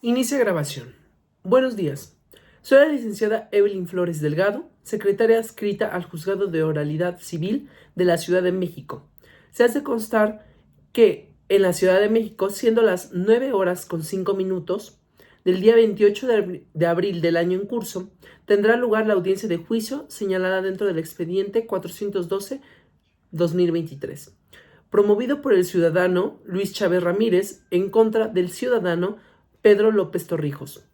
Inicia grabación. Buenos días. Soy la licenciada Evelyn Flores Delgado, secretaria adscrita al Juzgado de Oralidad Civil de la Ciudad de México. Se hace constar que en la Ciudad de México, siendo las 9:05 del día 28 de abril del año en curso, tendrá lugar la audiencia de juicio señalada dentro del expediente 412-2023, promovido por el ciudadano Luis Chávez Ramírez en contra del ciudadano Pedro López Torrijos.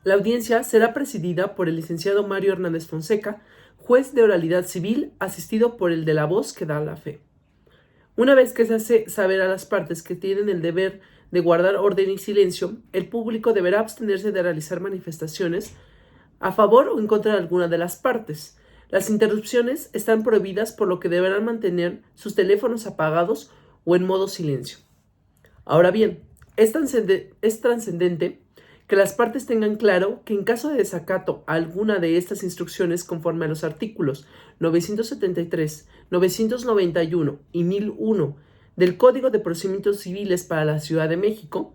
La audiencia será presidida por el licenciado Mario Hernández Fonseca, juez de oralidad civil, asistido por el de la voz que da la fe. Una vez que se hace saber a las partes que tienen el deber de guardar orden y silencio, el público deberá abstenerse de realizar manifestaciones a favor o en contra de alguna de las partes. Las interrupciones están prohibidas, por lo que deberán mantener sus teléfonos apagados o en modo silencio. Ahora bien, es trascendente que las partes tengan claro que en caso de desacato a alguna de estas instrucciones conforme a los artículos 973, 991 y 1001 del Código de Procedimientos Civiles para la Ciudad de México,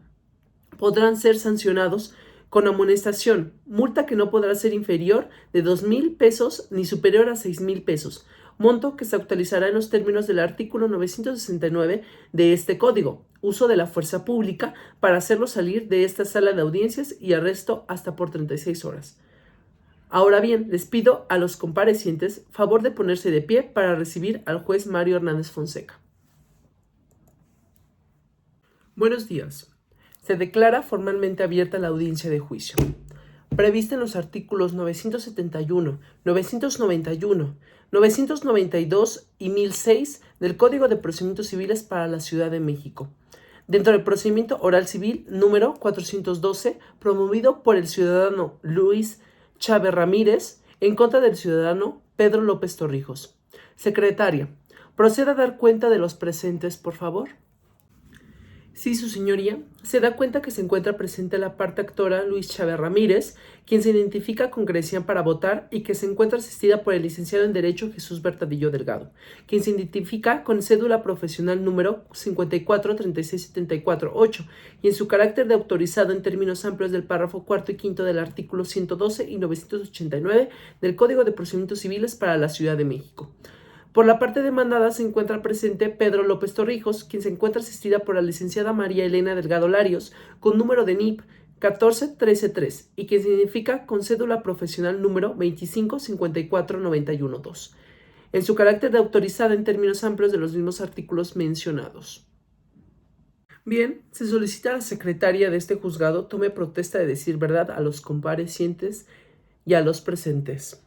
podrán ser sancionados con amonestación, multa que no podrá ser inferior de 2,000 pesos ni superior a 6,000 pesos, monto que se actualizará en los términos del artículo 969 de este código, uso de la fuerza pública para hacerlo salir de esta sala de audiencias y arresto hasta por 36 horas. Ahora bien, les pido a los comparecientes favor de ponerse de pie para recibir al juez Mario Hernández Fonseca. Buenos días. Se declara formalmente abierta la audiencia de juicio, prevista en los artículos 971, 991, 992 y 1006 del Código de Procedimientos Civiles para la Ciudad de México, dentro del procedimiento oral civil número 412, promovido por el ciudadano Luis Chávez Ramírez en contra del ciudadano Pedro López Torrijos. Secretaria, proceda a dar cuenta de los presentes, por favor. Sí, su señoría, se da cuenta que se encuentra presente la parte actora Luis Chávez Ramírez, quien se identifica con credencial para votar y que se encuentra asistida por el licenciado en Derecho Jesús Bertadillo Delgado, quien se identifica con cédula profesional número 54-3674-8 y en su carácter de autorizado en términos amplios del párrafo cuarto y quinto del artículo 112 y 989 del Código de Procedimientos Civiles para la Ciudad de México. Por la parte demandada se encuentra presente Pedro López Torrijos, quien se encuentra asistida por la licenciada María Elena Delgado Larios, con número de NIP 14133 y quien se identifica con cédula profesional número 2554912, en su carácter de autorizada en términos amplios de los mismos artículos mencionados. Bien, se solicita a la secretaria de este juzgado tome protesta de decir verdad a los comparecientes y a los presentes.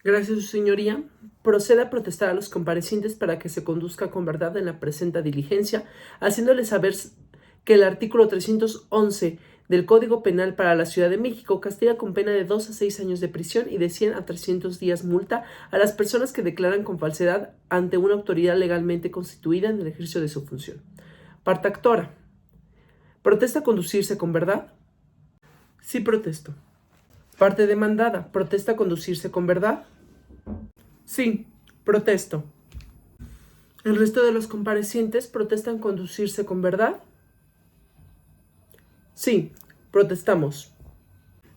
Gracias, su señoría. Proceda a protestar a los comparecientes para que se conduzca con verdad en la presente diligencia, haciéndoles saber que el artículo 311 del Código Penal para la Ciudad de México castiga con pena de 2 a 6 años de prisión y de 100 a 300 días multa a las personas que declaran con falsedad ante una autoridad legalmente constituida en el ejercicio de su función. Parte actora. ¿Protesta conducirse con verdad? Sí, protesto. Parte demandada. ¿Protesta conducirse con verdad? Sí, protesto. ¿El resto de los comparecientes protestan conducirse con verdad? Sí, protestamos.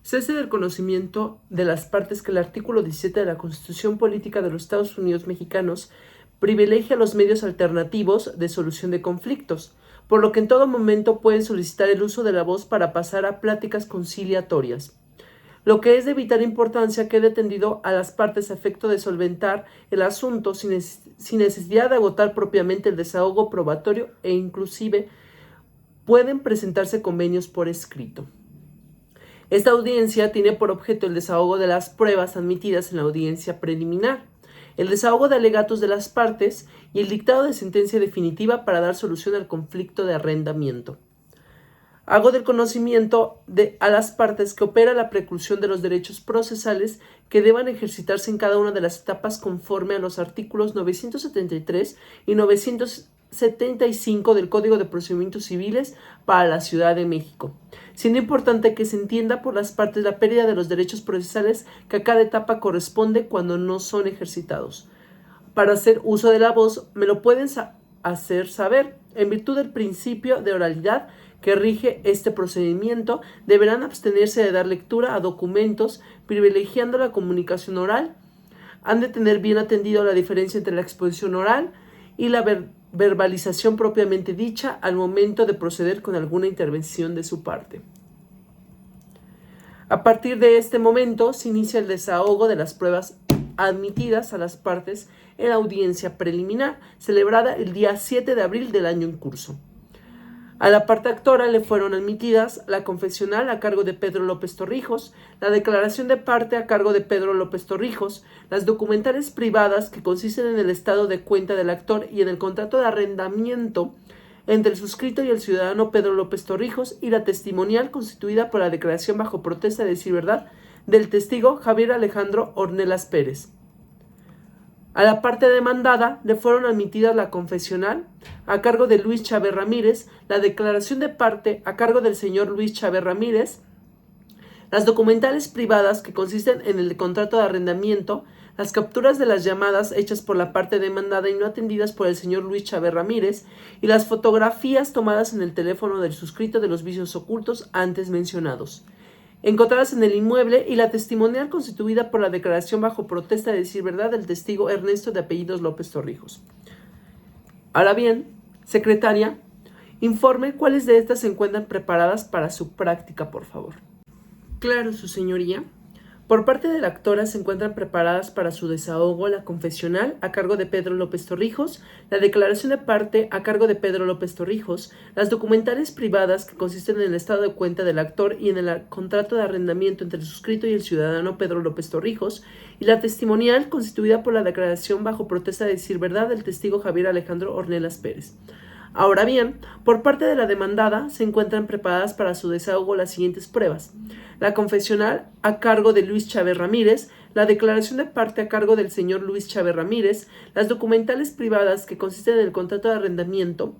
Cese del conocimiento de las partes que el artículo 17 de la Constitución Política de los Estados Unidos Mexicanos privilegia los medios alternativos de solución de conflictos, por lo que en todo momento pueden solicitar el uso de la voz para pasar a pláticas conciliatorias. Lo que es de vital importancia quede atendido a las partes a efecto de solventar el asunto sin necesidad de agotar propiamente el desahogo probatorio e inclusive pueden presentarse convenios por escrito. Esta audiencia tiene por objeto el desahogo de las pruebas admitidas en la audiencia preliminar, el desahogo de alegatos de las partes y el dictado de sentencia definitiva para dar solución al conflicto de arrendamiento. Hago del conocimiento a las partes que opera la preclusión de los derechos procesales que deban ejercitarse en cada una de las etapas conforme a los artículos 973 y 975 del Código de Procedimientos Civiles para la Ciudad de México, siendo importante que se entienda por las partes la pérdida de los derechos procesales que a cada etapa corresponde cuando no son ejercitados. Para hacer uso de la voz me lo pueden hacer saber En virtud del principio de oralidad que rige este procedimiento, deberán abstenerse de dar lectura a documentos, privilegiando la comunicación oral. Han de tener bien atendido la diferencia entre la exposición oral y la verbalización propiamente dicha al momento de proceder con alguna intervención de su parte. A partir de este momento se inicia el desahogo de las pruebas admitidas a las partes en la audiencia preliminar, celebrada el día 7 de abril del año en curso. A la parte actora le fueron admitidas la confesional a cargo de Pedro López Torrijos, la declaración de parte a cargo de Pedro López Torrijos, las documentales privadas que consisten en el estado de cuenta del actor y en el contrato de arrendamiento entre el suscrito y el ciudadano Pedro López Torrijos, y la testimonial constituida por la declaración bajo protesta de decir verdad del testigo Javier Alejandro Ornelas Pérez. A la parte demandada le fueron admitidas la confesional a cargo de Luis Chávez Ramírez, la declaración de parte a cargo del señor Luis Chávez Ramírez, las documentales privadas que consisten en el contrato de arrendamiento, las capturas de las llamadas hechas por la parte demandada y no atendidas por el señor Luis Chávez Ramírez, y las fotografías tomadas en el teléfono del suscrito de los vicios ocultos antes mencionados, encontradas en el inmueble, y la testimonial constituida por la declaración bajo protesta de decir verdad del testigo Ernesto de apellidos López Torrijos. Ahora bien, secretaria, informe cuáles de estas se encuentran preparadas para su práctica, por favor. Claro, su señoría. Por parte de la actora se encuentran preparadas para su desahogo la confesional a cargo de Pedro López Torrijos, la declaración de parte a cargo de Pedro López Torrijos, las documentales privadas que consisten en el estado de cuenta del actor y en el contrato de arrendamiento entre el suscrito y el ciudadano Pedro López Torrijos, y la testimonial constituida por la declaración bajo protesta de decir verdad del testigo Javier Alejandro Ornelas Pérez. Ahora bien, por parte de la demandada se encuentran preparadas para su desahogo las siguientes pruebas: la confesional a cargo de Luis Chávez Ramírez, la declaración de parte a cargo del señor Luis Chávez Ramírez, las documentales privadas que consisten en el contrato de arrendamiento,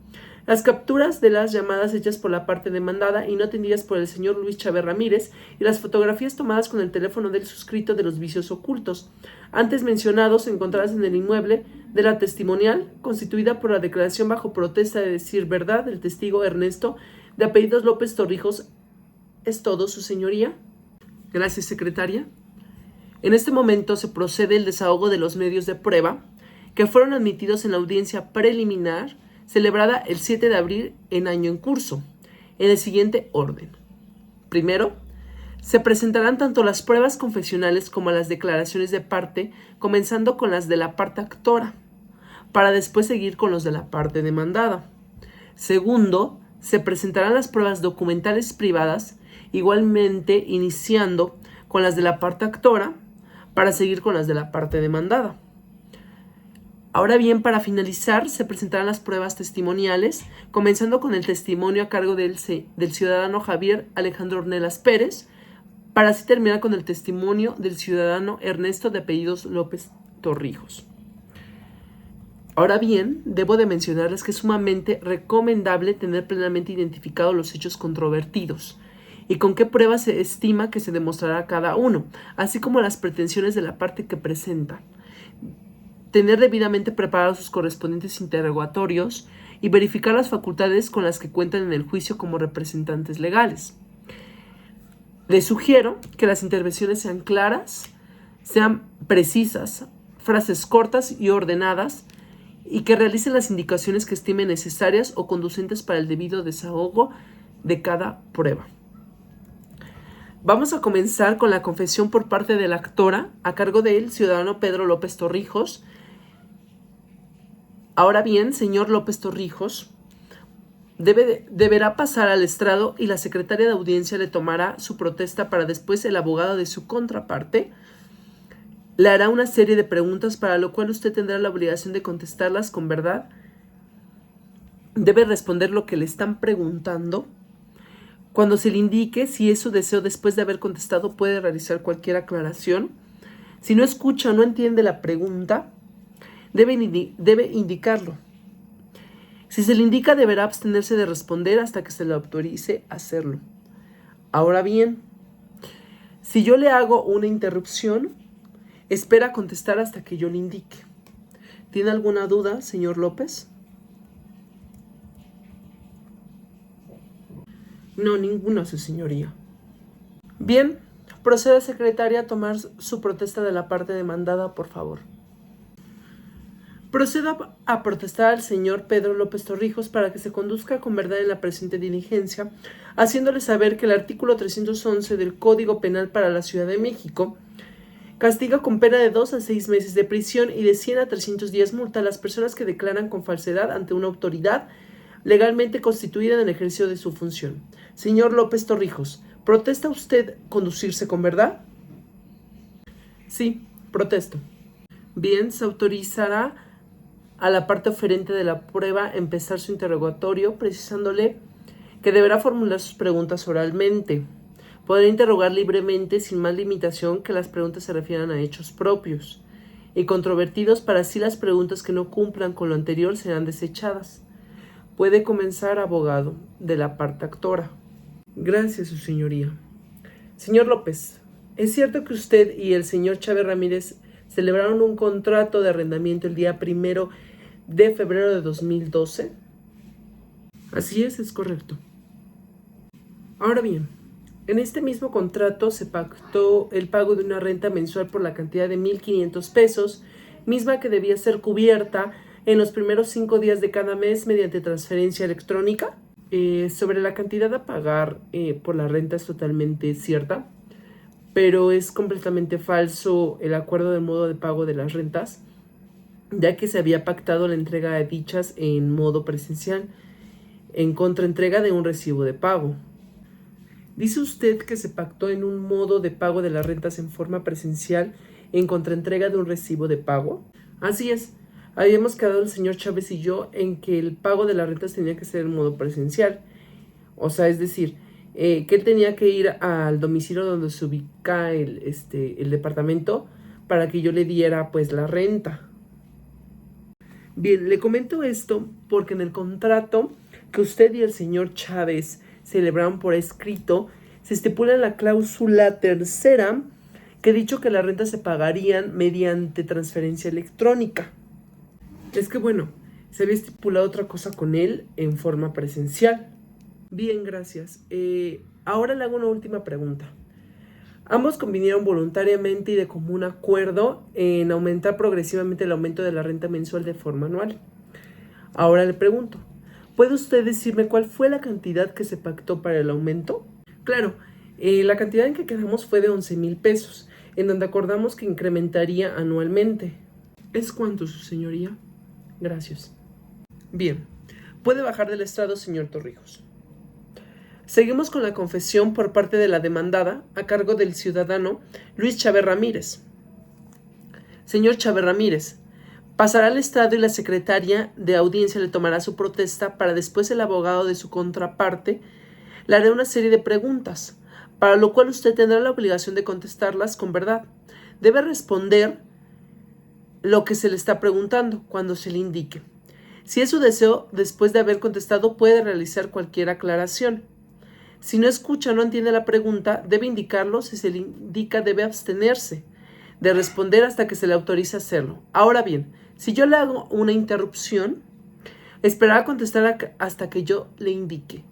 las capturas de las llamadas hechas por la parte demandada y no atendidas por el señor Luis Chávez Ramírez, y las fotografías tomadas con el teléfono del suscrito de los vicios ocultos antes mencionados, encontradas en el inmueble, de la testimonial constituida por la declaración bajo protesta de decir verdad del testigo Ernesto de apellidos López Torrijos. ¿Es todo, su señoría? Gracias, secretaria. En este momento se procede el desahogo de los medios de prueba que fueron admitidos en la audiencia preliminar celebrada el 7 de abril en año en curso, en el siguiente orden. Primero, se presentarán tanto las pruebas confesionales como las declaraciones de parte, comenzando con las de la parte actora, para después seguir con los de la parte demandada. Segundo, se presentarán las pruebas documentales privadas, igualmente iniciando con las de la parte actora, para seguir con las de la parte demandada. Ahora bien, para finalizar, se presentarán las pruebas testimoniales, comenzando con el testimonio a cargo del ciudadano Javier Alejandro Ornelas Pérez, para así terminar con el testimonio del ciudadano Ernesto de apellidos López Torrijos. Ahora bien, debo de mencionarles que es sumamente recomendable tener plenamente identificados los hechos controvertidos y con qué pruebas se estima que se demostrará cada uno, así como las pretensiones de la parte que presenta. Tener debidamente preparados sus correspondientes interrogatorios y verificar las facultades con las que cuentan en el juicio como representantes legales. Les sugiero que las intervenciones sean claras, sean precisas, frases cortas y ordenadas, y que realicen las indicaciones que estimen necesarias o conducentes para el debido desahogo de cada prueba. Vamos a comenzar con la confesión por parte de la actora a cargo del ciudadano Pedro López Torrijos. Ahora bien, señor López Torrijos, deberá pasar al estrado y la secretaria de audiencia le tomará su protesta para después el abogado de su contraparte le hará una serie de preguntas para lo cual usted tendrá la obligación de contestarlas con verdad. Debe responder lo que le están preguntando. Cuando se le indique si es su deseo después de haber contestado, puede realizar cualquier aclaración. Si no escucha o no entiende la pregunta, debe indicarlo. Si se le indica, deberá abstenerse de responder hasta que se le autorice a hacerlo. Ahora bien, si yo le hago una interrupción, espera contestar hasta que yo le indique. ¿Tiene alguna duda, señor López? No, ninguno, su señoría. Bien, proceda secretaria a tomar su protesta de la parte demandada, por favor. Proceda a protestar al señor Pedro López Torrijos para que se conduzca con verdad en la presente diligencia, haciéndole saber que el artículo 311 del Código Penal para la Ciudad de México castiga con pena de 2 a 6 meses de prisión y de 100 a 300 días multa a las personas que declaran con falsedad ante una autoridad legalmente constituida en el ejercicio de su función. Señor López Torrijos, ¿protesta usted conducirse con verdad? Sí, protesto. Bien, se autorizará a la parte oferente de la prueba empezar su interrogatorio, precisándole que deberá formular sus preguntas oralmente. Podrá interrogar libremente sin más limitación que las preguntas se refieran a hechos propios y controvertidos, para así las preguntas que no cumplan con lo anterior serán desechadas. Puede comenzar, abogado de la parte actora. Gracias, su señoría. Señor López, ¿es cierto que usted y el señor Chávez Ramírez celebraron un contrato de arrendamiento el día 1 de febrero de 2012? Así es correcto. Ahora bien, en este mismo contrato se pactó el pago de una renta mensual por la cantidad de 1,500 pesos, misma que debía ser cubierta en los primeros 5 días de cada mes mediante transferencia electrónica. Sobre la cantidad a pagar por la renta es totalmente cierta, pero es completamente falso el acuerdo del modo de pago de las rentas, ya que se había pactado la entrega de dichas en modo presencial, en contraentrega de un recibo de pago. ¿Dice usted que se pactó en un modo de pago de las rentas en forma presencial en contraentrega de un recibo de pago? Así es. Habíamos quedado el señor Chávez y yo en que el pago de las rentas tenía que ser en modo presencial. O sea, es decir, que él tenía que ir al domicilio donde se ubica el departamento para que yo le diera pues la renta. Bien, le comento esto porque en el contrato que usted y el señor Chávez celebraron por escrito, se estipula en la cláusula tercera que ha dicho que las rentas se pagarían mediante transferencia electrónica. Es que bueno, se había estipulado otra cosa con él en forma presencial. Bien, gracias. Ahora le hago una última pregunta. Ambos convinieron voluntariamente y de común acuerdo en aumentar progresivamente el aumento de la renta mensual de forma anual. Ahora le pregunto, ¿puede usted decirme cuál fue la cantidad que se pactó para el aumento? Claro, la cantidad en que quedamos fue de 11,000 pesos, en donde acordamos que incrementaría anualmente. ¿Es cuánto, su señoría? Gracias. Bien, puede bajar del estrado, señor Torrijos. Seguimos con la confesión por parte de la demandada a cargo del ciudadano Luis Chávez Ramírez. Señor Chávez Ramírez, pasará al estrado y la secretaria de audiencia le tomará su protesta para después el abogado de su contraparte le hará una serie de preguntas, para lo cual usted tendrá la obligación de contestarlas con verdad. Debe responder lo que se le está preguntando cuando se le indique. Si es su deseo, después de haber contestado, puede realizar cualquier aclaración. Si no escucha o no entiende la pregunta, debe indicarlo. Si se le indica, debe abstenerse de responder hasta que se le autorice hacerlo. Ahora bien, si yo le hago una interrupción, esperará a contestar hasta que yo le indique.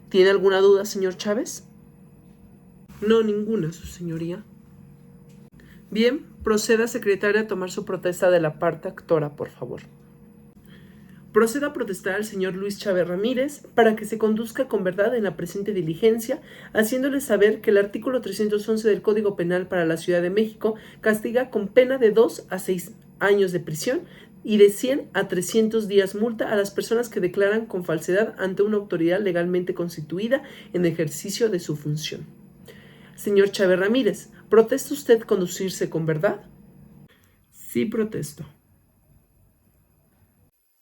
¿Tiene alguna duda, señor Chávez? No, ninguna, su señoría. Bien, proceda, secretaria, a tomar su protesta de la parte actora, por favor. Proceda a protestar al señor Luis Chávez Ramírez para que se conduzca con verdad en la presente diligencia, haciéndole saber que el artículo 311 del Código Penal para la Ciudad de México castiga con pena de 2 a 6 años de prisión y de 100 a 300 días multa a las personas que declaran con falsedad ante una autoridad legalmente constituida en ejercicio de su función. Señor Chávez Ramírez, ¿protesta usted conducirse con verdad? Sí, protesto.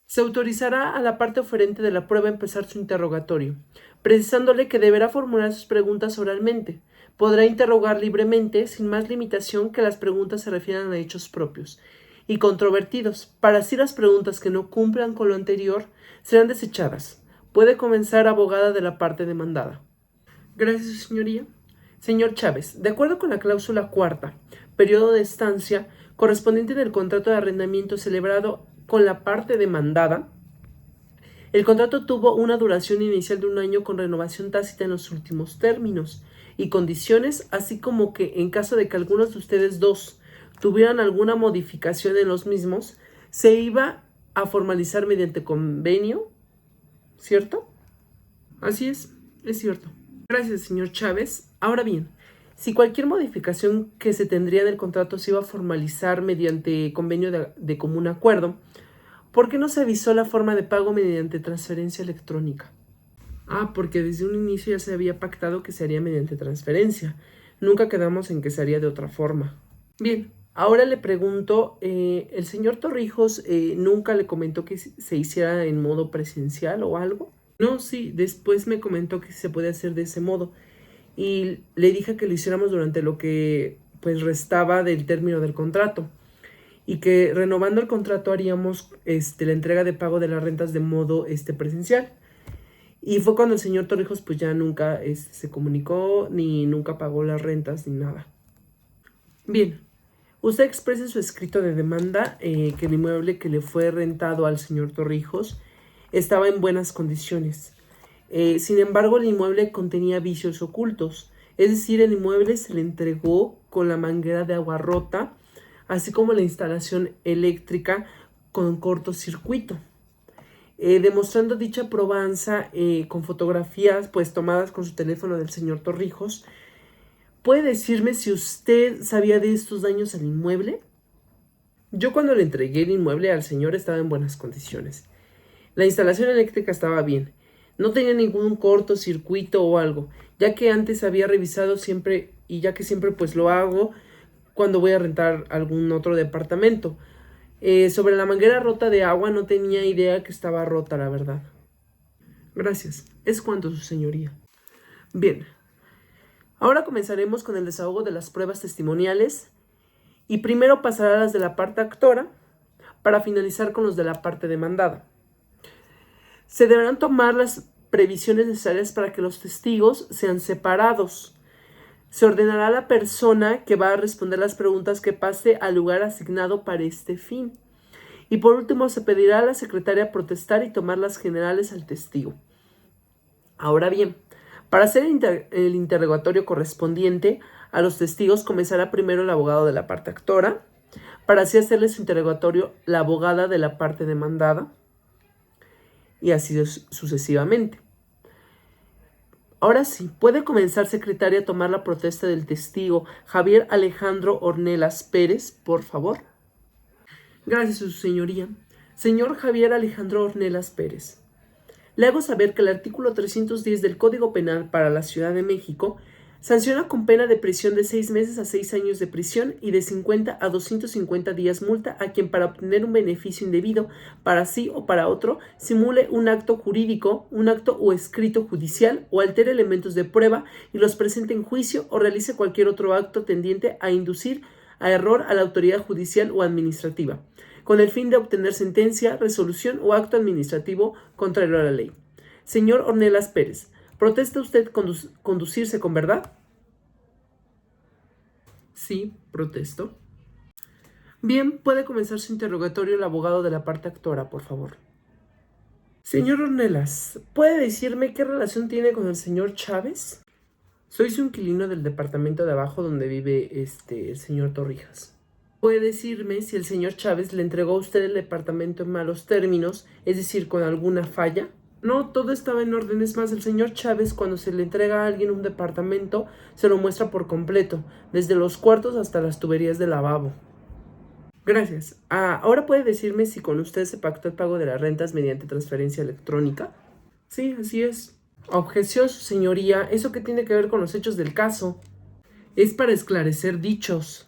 Se autorizará a la parte oferente de la prueba a empezar su interrogatorio, precisándole que deberá formular sus preguntas oralmente. Podrá interrogar libremente, sin más limitación que las preguntas se refieran a hechos propios y controvertidos, para así las preguntas que no cumplan con lo anterior serán desechadas. Puede comenzar, abogada de la parte demandada. Gracias, señoría. Señor Chávez, de acuerdo con la cláusula cuarta, periodo de estancia correspondiente del contrato de arrendamiento celebrado con la parte demandada, El contrato tuvo una duración inicial de 1 año con renovación tácita en los últimos términos y condiciones, así como que en caso de que algunos de ustedes dos tuvieran alguna modificación en los mismos, se iba a formalizar mediante convenio, ¿cierto? Así es cierto. Gracias, señor Chávez. Ahora bien, si cualquier modificación que se tendría del contrato se iba a formalizar mediante convenio de común acuerdo, ¿por qué no se avisó la forma de pago mediante transferencia electrónica? Porque desde un inicio ya se había pactado que se haría mediante transferencia. Nunca quedamos en que se haría de otra forma. Bien, ahora le pregunto, ¿el señor Torrijos nunca le comentó que se hiciera en modo presencial o algo? No, sí, después me comentó que se puede hacer de ese modo. Y le dije que lo hiciéramos durante lo que pues restaba del término del contrato. Y que renovando el contrato haríamos la entrega de pago de las rentas de modo presencial. Y fue cuando el señor Torrijos pues ya nunca se comunicó, ni nunca pagó las rentas, ni nada. Bien, usted expresa en su escrito de demanda que el inmueble que le fue rentado al señor Torrijos estaba en buenas condiciones. Sin embargo, el inmueble contenía vicios ocultos. Es decir, el inmueble se le entregó con la manguera de agua rota, así como la instalación eléctrica con cortocircuito. Demostrando dicha probanza con fotografías pues tomadas con su teléfono del señor Torrijos, ¿puede decirme si usted sabía de estos daños al inmueble? Yo cuando le entregué el inmueble al señor estaba en buenas condiciones. La instalación eléctrica estaba bien. No tenía ningún cortocircuito o algo, ya que antes había revisado siempre y ya que siempre pues lo hago cuando voy a rentar algún otro departamento. Sobre la manguera rota de agua no tenía idea que estaba rota, la verdad. Gracias. Es cuanto, su señoría. Bien. Ahora comenzaremos con el desahogo de las pruebas testimoniales y primero pasará a las de la parte actora para finalizar con los de la parte demandada. Se deberán tomar las previsiones necesarias para que los testigos sean separados. Se ordenará a la persona que va a responder las preguntas que pase al lugar asignado para este fin. Y por último, se pedirá a la secretaria protestar y tomar las generales al testigo. Ahora bien, para hacer el interrogatorio correspondiente a los testigos, comenzará primero el abogado de la parte actora, para así hacerle su interrogatorio la abogada de la parte demandada, y así sucesivamente. Ahora sí, puede comenzar, secretaria, a tomar la protesta del testigo Javier Alejandro Ornelas Pérez, por favor. Gracias, su señoría. Señor Javier Alejandro Ornelas Pérez, le hago saber que el artículo 310 del Código Penal para la Ciudad de México sanciona con pena de prisión de 6 meses a 6 años de prisión y de 50 a 250 días multa a quien para obtener un beneficio indebido para sí o para otro simule un acto jurídico, un acto o escrito judicial o altere elementos de prueba y los presente en juicio o realice cualquier otro acto tendiente a inducir a error a la autoridad judicial o administrativa, con el fin de obtener sentencia, resolución o acto administrativo contrario a la ley. Señor Ornelas Pérez, ¿protesta usted conducirse con verdad? Sí, protesto. Bien, puede comenzar su interrogatorio el abogado de la parte actora, por favor. Señor Ornelas, ¿puede decirme qué relación tiene con el señor Chávez? Soy su inquilino del departamento de abajo donde vive el señor Torrijos. ¿Puede decirme si el señor Chávez le entregó a usted el departamento en malos términos, es decir, con alguna falla? No, todo estaba en orden. Es más, el señor Chávez, cuando se le entrega a alguien un departamento, se lo muestra por completo, desde los cuartos hasta las tuberías de lavabo. Gracias. ¿Ahora puede decirme si con usted se pactó el pago de las rentas mediante transferencia electrónica? Sí, así es. Objeción, su señoría. ¿Eso qué tiene que ver con los hechos del caso? Es para esclarecer dichos.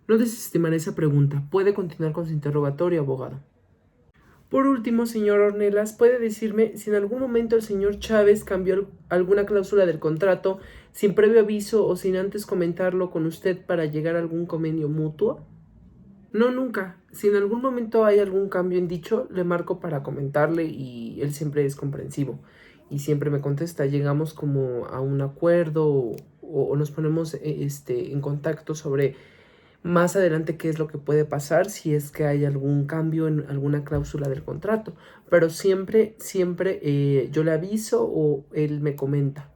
No desestimaré esa pregunta. Puede continuar con su interrogatorio, abogado. Por último, señor Ornelas, ¿puede decirme si en algún momento el señor Chávez cambió alguna cláusula del contrato sin previo aviso o sin antes comentarlo con usted para llegar a algún convenio mutuo? No, nunca. Si en algún momento hay algún cambio en dicho, le marco para comentarle y él siempre es comprensivo y siempre me contesta. Llegamos como a un acuerdo o nos ponemos en contacto sobre más adelante qué es lo que puede pasar si es que hay algún cambio en alguna cláusula del contrato. Pero siempre yo le aviso o él me comenta.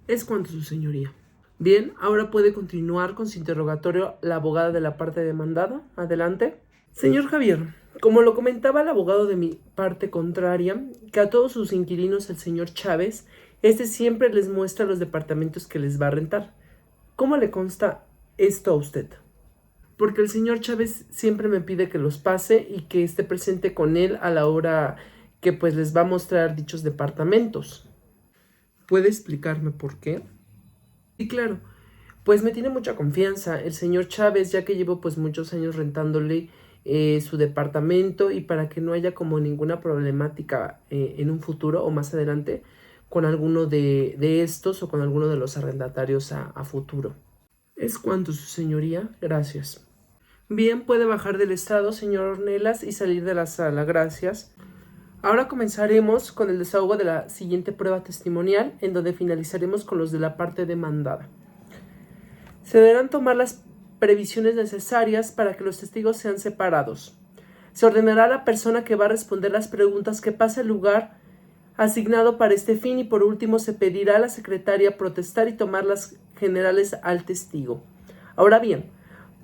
Es cuanto, su señoría. Bien, ahora puede continuar con su interrogatorio la abogada de la parte demandada. Adelante. Señor Javier, como lo comentaba el abogado de mi parte contraria, que a todos sus inquilinos el señor Chávez, siempre les muestra los departamentos que les va a rentar. ¿Cómo le consta esto a usted? Porque el señor Chávez siempre me pide que los pase y que esté presente con él a la hora que pues les va a mostrar dichos departamentos. ¿Puede explicarme por qué? Sí, claro. Pues me tiene mucha confianza el señor Chávez, ya que llevo pues muchos años rentándole su departamento, y para que no haya como ninguna problemática en un futuro o más adelante con alguno de estos o con alguno de los arrendatarios a futuro. Es cuanto, su señoría. Gracias. Bien, puede bajar del estrado, señor Ornelas, y salir de la sala. Gracias. Ahora comenzaremos con el desahogo de la siguiente prueba testimonial, en donde finalizaremos con los de la parte demandada. Se deberán tomar las previsiones necesarias para que los testigos sean separados. Se ordenará a la persona que va a responder las preguntas que pase al lugar asignado para este fin, y por último se pedirá a la secretaria protestar y tomar las generales al testigo. Ahora bien,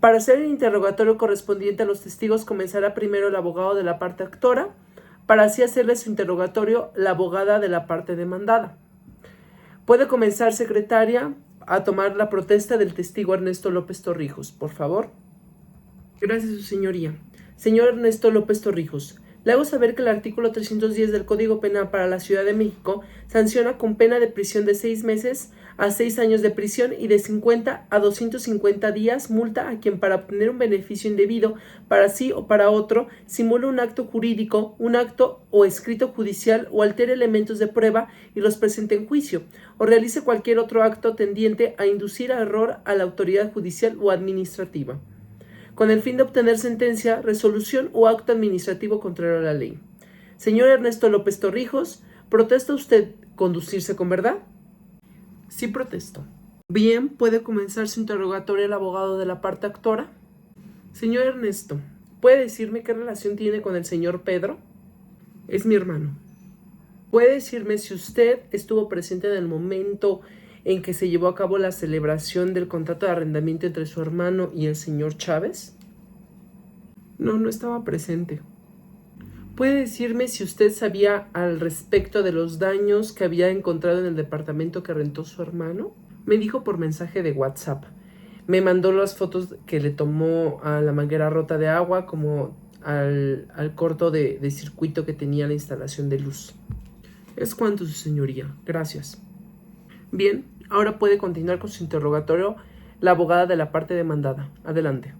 para hacer el interrogatorio correspondiente a los testigos comenzará primero el abogado de la parte actora, para así hacerle su interrogatorio la abogada de la parte demandada. Puede comenzar, secretaria, a tomar la protesta del testigo Ernesto López Torrijos, por favor. Gracias, su señoría. Señor Ernesto López Torrijos, le hago saber que el artículo 310 del Código Penal para la Ciudad de México sanciona con pena de prisión de 6 meses a 6 años de prisión y de 50 a 250 días multa a quien, para obtener un beneficio indebido para sí o para otro, simule un acto jurídico, un acto o escrito judicial, o altere elementos de prueba y los presente en juicio, o realice cualquier otro acto tendiente a inducir a error a la autoridad judicial o administrativa, con el fin de obtener sentencia, resolución o acto administrativo contrario a la ley. Señor Ernesto López Torrijos, ¿protesta usted conducirse con verdad? Sí, protesto. Bien, ¿puede comenzar su interrogatorio el abogado de la parte actora? Señor Ernesto, ¿puede decirme qué relación tiene con el señor Pedro? Es mi hermano. ¿Puede decirme si usted estuvo presente en el momento en que se llevó a cabo la celebración del contrato de arrendamiento entre su hermano y el señor Chávez? No estaba presente. ¿Puede decirme si usted sabía al respecto de los daños que había encontrado en el departamento que rentó su hermano? Me dijo por mensaje de WhatsApp. Me mandó las fotos que le tomó a la manguera rota de agua, como al corto de circuito que tenía la instalación de luz. Es cuanto, su señoría. Gracias. Bien, ahora puede continuar con su interrogatorio la abogada de la parte demandada. Adelante.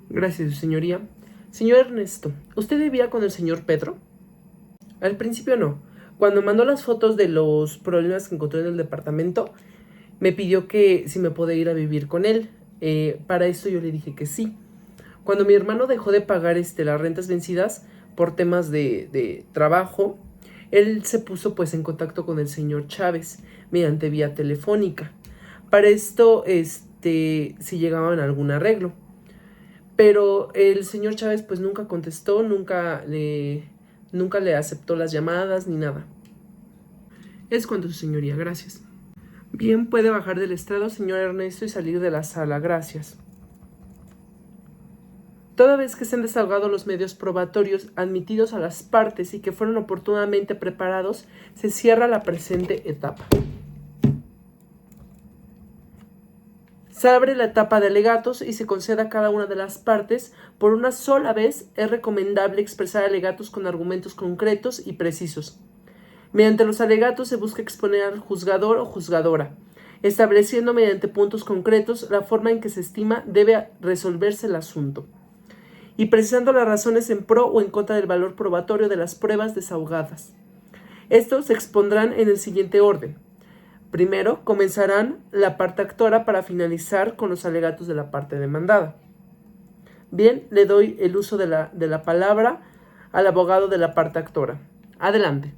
Gracias, su señoría. Señor Ernesto, ¿usted vivía con el señor Pedro? Al principio no. Cuando mandó las fotos de los problemas que encontró en el departamento, me pidió que si me podía ir a vivir con él. Para eso yo le dije que sí. Cuando mi hermano dejó de pagar las rentas vencidas por temas de trabajo, él se puso pues en contacto con el señor Chávez mediante vía telefónica. Para esto, si llegaban a algún arreglo. Pero el señor Chávez pues nunca contestó, nunca le aceptó las llamadas ni nada. Es cuanto, su señoría. Gracias. Bien, puede bajar del estrado, señor Ernesto, y salir de la sala. Gracias. Toda vez que se han desahogado los medios probatorios admitidos a las partes y que fueron oportunamente preparados, se cierra la presente etapa. Se abre la etapa de alegatos y se concede a cada una de las partes por una sola vez. Es recomendable expresar alegatos con argumentos concretos y precisos. Mediante los alegatos se busca exponer al juzgador o juzgadora, estableciendo mediante puntos concretos la forma en que se estima debe resolverse el asunto, y precisando las razones en pro o en contra del valor probatorio de las pruebas desahogadas. Estos se expondrán en el siguiente orden. Primero, comenzarán la parte actora para finalizar con los alegatos de la parte demandada. Bien, le doy el uso de la palabra al abogado de la parte actora. Adelante.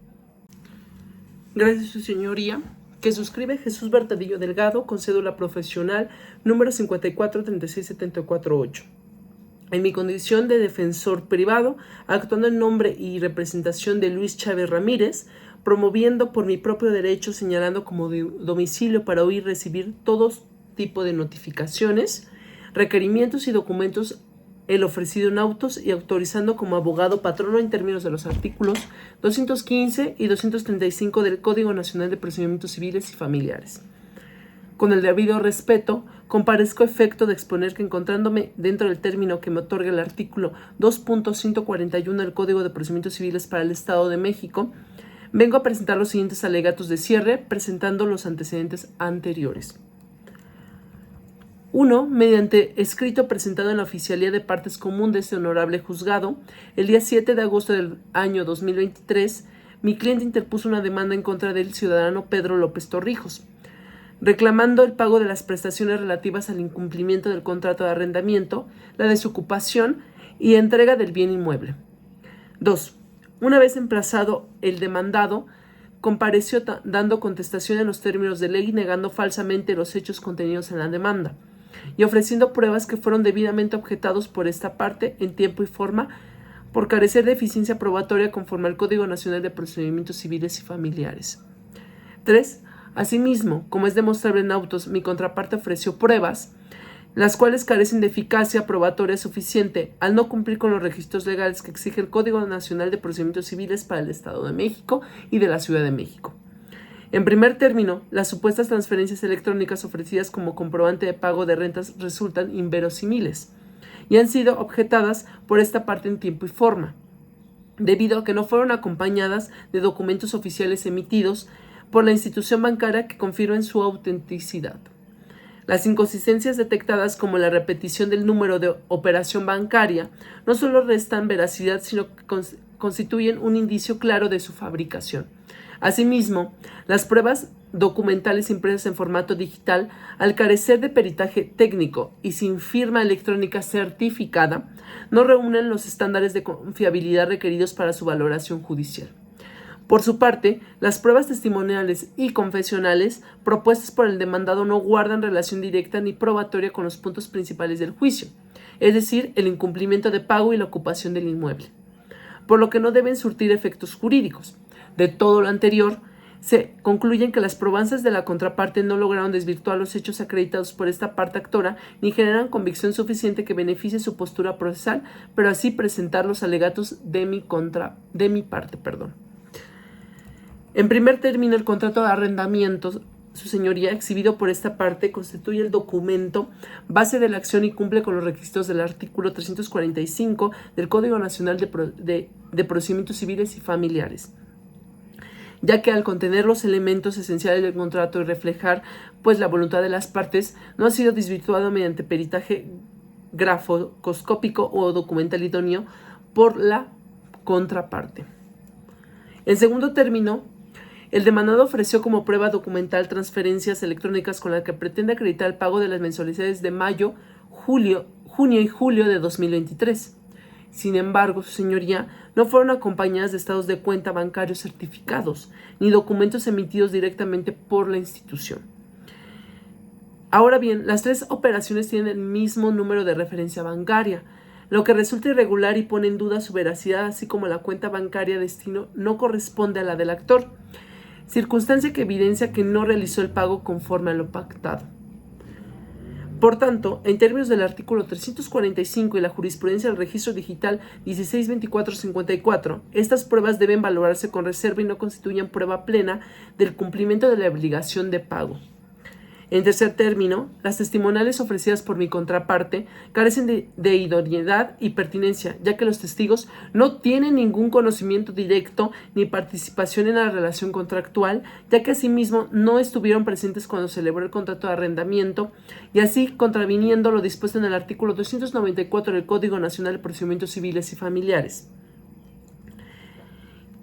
Gracias, su señoría. que suscribe Jesús Bertadillo Delgado con cédula profesional número 54367448. En mi condición de defensor privado, actuando en nombre y representación de Luis Chávez Ramírez, promoviendo por mi propio derecho, señalando como domicilio para oír y recibir todo tipo de notificaciones, requerimientos y documentos el ofrecido en autos y autorizando como abogado patrono en términos de los artículos 215 y 235 del Código Nacional de Procedimientos Civiles y Familiares. Con el debido respeto, comparezco a efecto de exponer que encontrándome dentro del término que me otorga el artículo 2.141 del Código de Procedimientos Civiles para el Estado de México, vengo a presentar los siguientes alegatos de cierre, presentando los antecedentes anteriores. 1. Mediante escrito presentado en la Oficialía de Partes Común de este honorable juzgado, el día 7 de agosto del año 2023, mi cliente interpuso una demanda en contra del ciudadano Pedro López Torrijos, reclamando el pago de las prestaciones relativas al incumplimiento del contrato de arrendamiento, la desocupación y entrega del bien inmueble. 2. Una vez emplazado el demandado, compareció dando contestación en los términos de ley, negando falsamente los hechos contenidos en la demanda y ofreciendo pruebas que fueron debidamente objetados por esta parte en tiempo y forma por carecer de eficiencia probatoria conforme al Código Nacional de Procedimientos Civiles y Familiares. 3. Asimismo, como es demostrable en autos, mi contraparte ofreció pruebas, las cuales carecen de eficacia probatoria suficiente al no cumplir con los requisitos legales que exige el Código Nacional de Procedimientos Civiles para el Estado de México y de la Ciudad de México. En primer término, las supuestas transferencias electrónicas ofrecidas como comprobante de pago de rentas resultan inverosímiles y han sido objetadas por esta parte en tiempo y forma, debido a que no fueron acompañadas de documentos oficiales emitidos por la institución bancaria que confirmen su autenticidad. Las inconsistencias detectadas, como la repetición del número de operación bancaria, no solo restan veracidad, sino que constituyen un indicio claro de su fabricación. Asimismo, las pruebas documentales impresas en formato digital, al carecer de peritaje técnico y sin firma electrónica certificada, no reúnen los estándares de confiabilidad requeridos para su valoración judicial. Por su parte, las pruebas testimoniales y confesionales propuestas por el demandado no guardan relación directa ni probatoria con los puntos principales del juicio, es decir, el incumplimiento de pago y la ocupación del inmueble, por lo que no deben surtir efectos jurídicos. De todo lo anterior, se concluyen que las probanzas de la contraparte no lograron desvirtuar los hechos acreditados por esta parte actora ni generan convicción suficiente que beneficie su postura procesal, pero así presentar los alegatos de mi parte. En primer término, el contrato de arrendamiento, su señoría, exhibido por esta parte, constituye el documento base de la acción y cumple con los requisitos del artículo 345 del Código Nacional de Procedimientos Civiles y Familiares, ya que al contener los elementos esenciales del contrato y reflejar la voluntad de las partes, no ha sido desvirtuado mediante peritaje grafoscópico o documental idóneo por la contraparte. En segundo término, el demandado ofreció como prueba documental transferencias electrónicas con las que pretende acreditar el pago de las mensualidades de mayo, junio y julio de 2023. Sin embargo, su señoría, no fueron acompañadas de estados de cuenta bancarios certificados, ni documentos emitidos directamente por la institución. Ahora bien, las tres operaciones tienen el mismo número de referencia bancaria, lo que resulta irregular y pone en duda su veracidad, así como la cuenta bancaria destino no corresponde a la del actor, circunstancia que evidencia que no realizó el pago conforme a lo pactado. Por tanto, en términos del artículo 345 y la jurisprudencia del registro digital 162454, estas pruebas deben valorarse con reserva y no constituyen prueba plena del cumplimiento de la obligación de pago. En tercer término, las testimoniales ofrecidas por mi contraparte carecen de idoneidad y pertinencia, ya que los testigos no tienen ningún conocimiento directo ni participación en la relación contractual, ya que asimismo no estuvieron presentes cuando se celebró el contrato de arrendamiento, y así contraviniendo lo dispuesto en el artículo 294 del Código Nacional de Procedimientos Civiles y Familiares.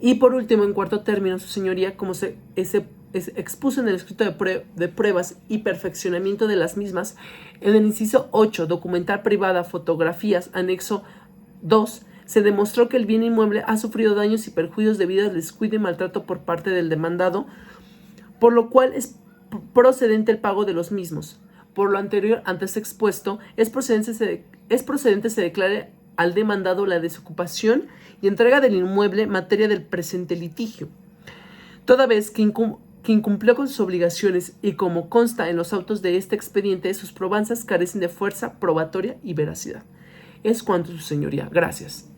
Y por último, en cuarto término, su señoría, como se expuso en el escrito de pruebas y perfeccionamiento de las mismas, en el inciso 8, documental privada, fotografías, anexo 2, se demostró que el bien inmueble ha sufrido daños y perjuicios debido al descuido y maltrato por parte del demandado por lo cual es procedente el pago de los mismos. Por lo anterior antes expuesto, es procedente se declare al demandado la desocupación y entrega del inmueble materia del presente litigio. Toda vez que incumplió con sus obligaciones y como consta en los autos de este expediente, sus probanzas carecen de fuerza probatoria y veracidad. Es cuanto, su señoría. Gracias.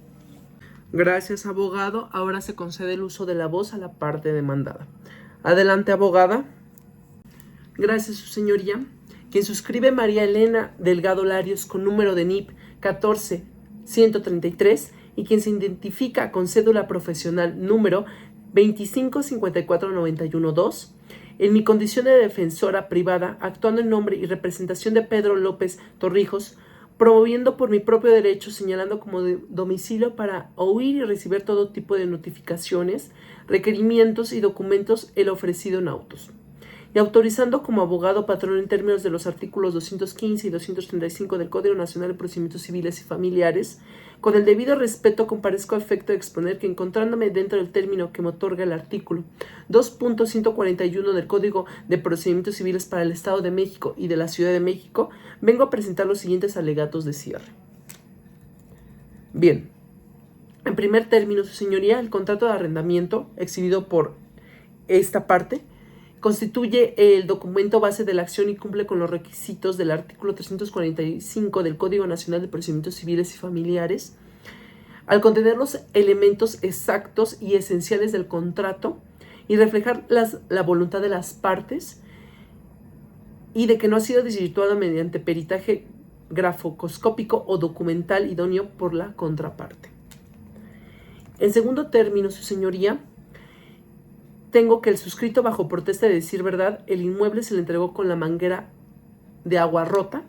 Gracias, abogado. Ahora se concede el uso de la voz a la parte demandada. Adelante, abogada. Gracias, su señoría. Quien suscribe María Elena Delgado Larios con número de NIP 14133 y quien se identifica con cédula profesional número 2554912, en mi condición de defensora privada, actuando en nombre y representación de Pedro López Torrijos, promoviendo por mi propio derecho, señalando como domicilio para oír y recibir todo tipo de notificaciones, requerimientos y documentos el ofrecido en autos, y autorizando como abogado patrón en términos de los artículos 215 y 235 del Código Nacional de Procedimientos Civiles y Familiares, con el debido respeto comparezco a efecto de exponer que, encontrándome dentro del término que me otorga el artículo 2.141 del Código de Procedimientos Civiles para el Estado de México y de la Ciudad de México, vengo a presentar los siguientes alegatos de cierre. Bien, en primer término, su señoría, el contrato de arrendamiento exhibido por esta parte constituye el documento base de la acción y cumple con los requisitos del artículo 345 del Código Nacional de Procedimientos Civiles y Familiares, al contener los elementos exactos y esenciales del contrato y reflejar la voluntad de las partes y de que no ha sido desvirtuado mediante peritaje grafoscópico o documental idóneo por la contraparte. En segundo término, su señoría, tengo que el suscrito, bajo protesta de decir verdad, el inmueble se le entregó con la manguera de agua rota,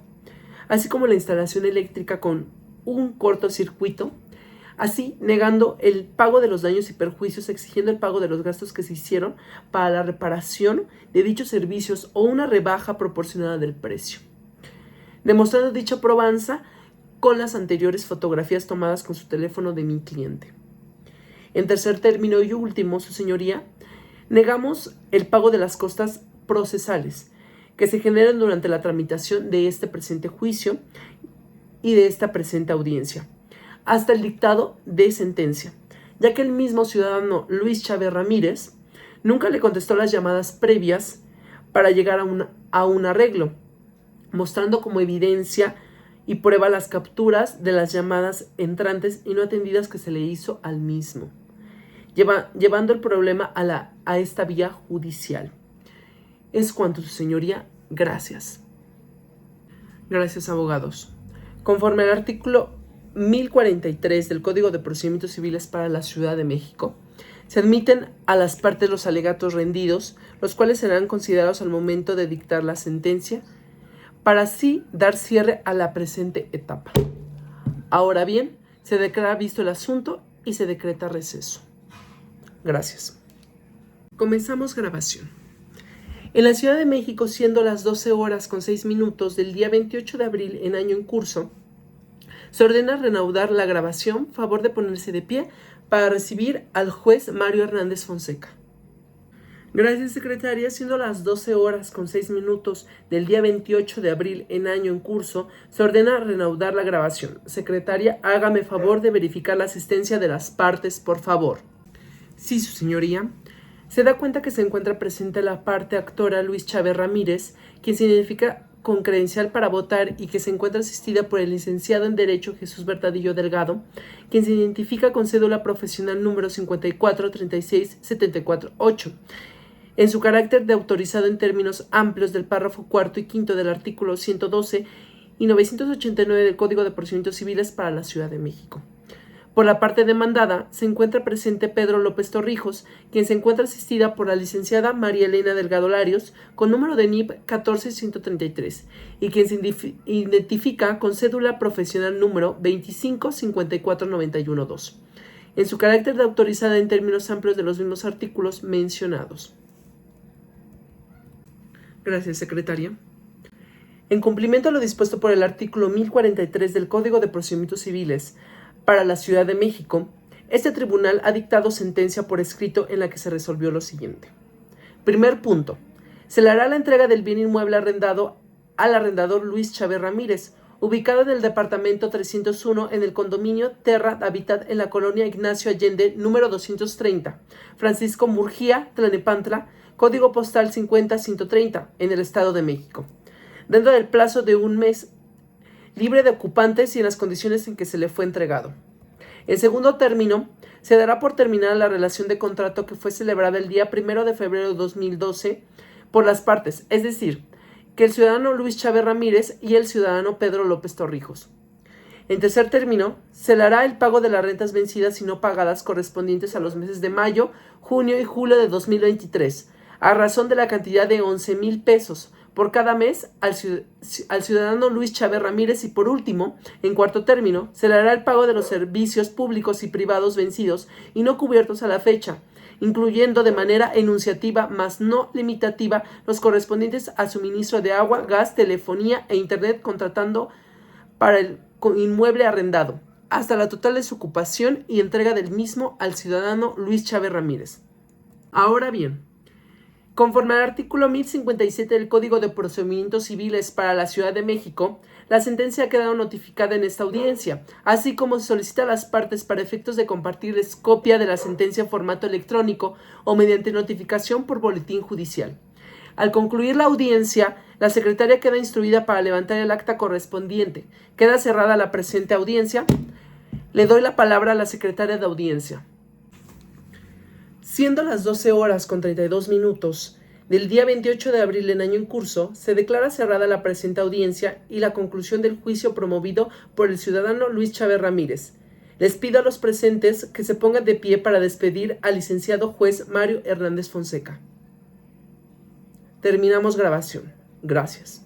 así como la instalación eléctrica con un cortocircuito, así negando el pago de los daños y perjuicios, exigiendo el pago de los gastos que se hicieron para la reparación de dichos servicios o una rebaja proporcionada del precio, demostrando dicha probanza con las anteriores fotografías tomadas con su teléfono de mi cliente. En tercer término y último, su señoría, negamos el pago de las costas procesales que se generan durante la tramitación de este presente juicio y de esta presente audiencia, hasta el dictado de sentencia, ya que el mismo ciudadano Luis Chávez Ramírez nunca le contestó las llamadas previas para llegar a un arreglo, mostrando como evidencia y prueba las capturas de las llamadas entrantes y no atendidas que se le hizo al mismo, llevando el problema a esta vía judicial. Es cuanto, su señoría. Gracias. Gracias, abogados. Conforme al artículo 1043 del Código de Procedimientos Civiles para la Ciudad de México, se admiten a las partes los alegatos rendidos, los cuales serán considerados al momento de dictar la sentencia, para así dar cierre a la presente etapa. Ahora bien, se declara visto el asunto y se decreta receso. Gracias. Comenzamos grabación. En la Ciudad de México, siendo las 12:06 del día 28 de abril en año en curso, se ordena reanudar la grabación. Favor de ponerse de pie para recibir al juez Mario Hernández Fonseca. Gracias, secretaria. Siendo las 12:06 del día 28 de abril en año en curso, se ordena reanudar la grabación. Secretaria, hágame favor de verificar la asistencia de las partes, por favor. Sí, su señoría. Se da cuenta que se encuentra presente la parte actora Luis Chávez Ramírez, quien se identifica con credencial para votar y que se encuentra asistida por el licenciado en Derecho Jesús Bertadillo Delgado, quien se identifica con cédula profesional número 5436748, en su carácter de autorizado en términos amplios del párrafo cuarto y quinto del artículo 112 y 989 del Código de Procedimientos Civiles para la Ciudad de México. Por la parte demandada, se encuentra presente Pedro López Torrijos, quien se encuentra asistida por la licenciada María Elena Delgado Larios, con número de NIP 14133, y quien se identifica con cédula profesional número 2554912, en su carácter de autorizada en términos amplios de los mismos artículos mencionados. Gracias, secretaria. En cumplimiento a lo dispuesto por el artículo 1043 del Código de Procedimientos Civiles para la Ciudad de México, este tribunal ha dictado sentencia por escrito en la que se resolvió lo siguiente. Primer punto. Se le hará la entrega del bien inmueble arrendado al arrendador Luis Chávez Ramírez, ubicado en el departamento 301 en el condominio Terra Habitat en la colonia Ignacio Allende, número 230, Francisco Murguía, Tlalnepantla, código postal 50130, en el Estado de México, dentro del plazo de un mes, libre de ocupantes y en las condiciones en que se le fue entregado. En segundo término, se dará por terminada la relación de contrato que fue celebrada el día 1 de febrero de 2012 por las partes, es decir, que el ciudadano Luis Chávez Ramírez y el ciudadano Pedro López Torrijos. En tercer término, se le hará el pago de las rentas vencidas y no pagadas correspondientes a los meses de mayo, junio y julio de 2023, a razón de la cantidad de 11,000 pesos por cada mes al ciudadano Luis Chávez Ramírez y por último, en cuarto término, se le hará el pago de los servicios públicos y privados vencidos y no cubiertos a la fecha, incluyendo de manera enunciativa mas no limitativa los correspondientes al suministro de agua, gas, telefonía e internet contratando para el inmueble arrendado, hasta la total desocupación y entrega del mismo al ciudadano Luis Chávez Ramírez. Ahora bien, conforme al artículo 1057 del Código de Procedimientos Civiles para la Ciudad de México, la sentencia ha quedado notificada en esta audiencia, así como se solicita a las partes para efectos de compartirles copia de la sentencia en formato electrónico o mediante notificación por boletín judicial. Al concluir la audiencia, la secretaria queda instruida para levantar el acta correspondiente. Queda cerrada la presente audiencia. Le doy la palabra a la secretaria de audiencia. Siendo las 12:32 del día 28 de abril en año en curso, se declara cerrada la presente audiencia y la conclusión del juicio promovido por el ciudadano Luis Chávez Ramírez. Les pido a los presentes que se pongan de pie para despedir al licenciado juez Mario Hernández Fonseca. Terminamos grabación. Gracias.